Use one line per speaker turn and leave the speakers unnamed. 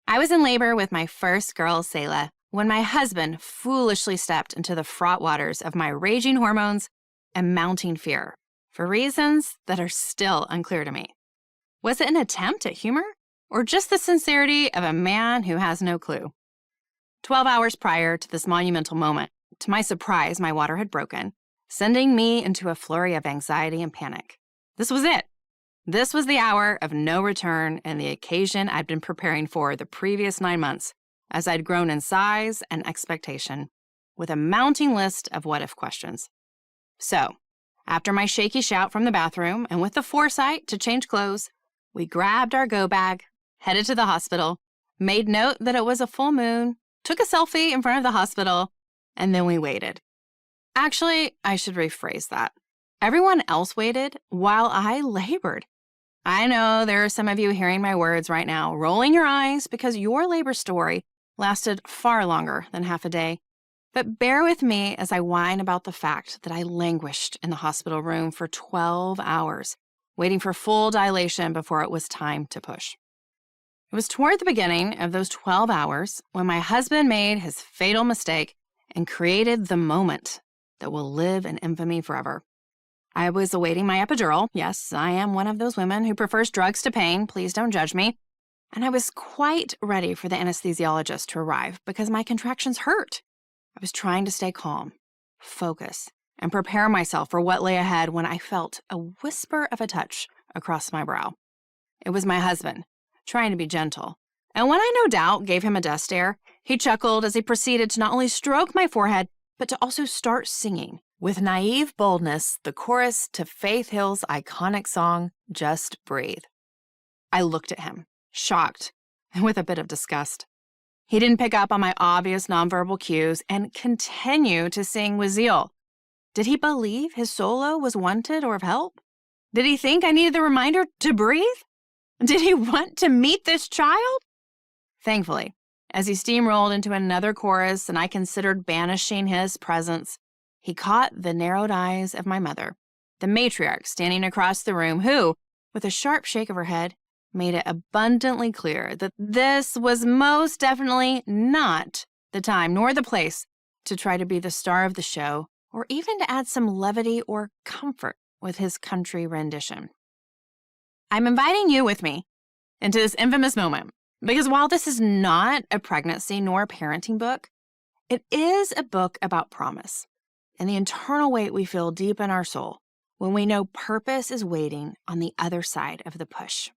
I was in labor with my first girl, Selah, when my husband foolishly stepped into the fraught waters of my raging hormones and mounting fear, for reasons that are still unclear to me. Was it an attempt at humor, or just the sincerity of a man who has no clue? 12 hours prior to this monumental moment, to my surprise, my water had broken, sending me into a flurry of anxiety and panic. This was it. This was the hour of no return and the occasion I'd been preparing for the previous 9 months, as I'd grown in size and expectation, with a mounting list of what-if questions. So, after my shaky shout from the bathroom and with the foresight to change clothes, we grabbed our go bag, headed to the hospital, made note that it was a full moon, took a selfie in front of the hospital, and then we waited. Actually, I should rephrase that. Everyone else waited while I labored. I know there are some of you hearing my words right now, rolling your eyes because your labor story lasted far longer than half a day. But bear with me as I whine about the fact that I languished in the hospital room for 12 hours, waiting for full dilation before it was time to push. It was toward the beginning of those 12 hours when my husband made his fatal mistake and created the moment that will live in infamy forever. I was awaiting my epidural. Yes, I am one of those women who prefers drugs to pain. Please don't judge me. And I was quite ready for the anesthesiologist to arrive because my contractions hurt. I was trying to stay calm, focus, and prepare myself for what lay ahead when I felt a whisper of a touch across my brow. It was my husband, trying to be gentle. And when I no doubt gave him a death stare, he chuckled as he proceeded to not only stroke my forehead, but to also start singing, with naive boldness, the chorus to Faith Hill's iconic song, Just Breathe. I looked at him, shocked, and with a bit of disgust. He didn't pick up on my obvious nonverbal cues and continued to sing with zeal. Did he believe his solo was wanted or of help? Did he think I needed the reminder to breathe? Did he want to meet this child? Thankfully, as he steamrolled into another chorus and I considered banishing his presence, he caught the narrowed eyes of my mother, the matriarch standing across the room, who, with a sharp shake of her head, made it abundantly clear that this was most definitely not the time nor the place to try to be the star of the show or even to add some levity or comfort with his country rendition. I'm inviting you with me into this infamous moment because while this is not a pregnancy nor a parenting book, it is a book about promise and the internal weight we feel deep in our soul when we know purpose is waiting on the other side of the push.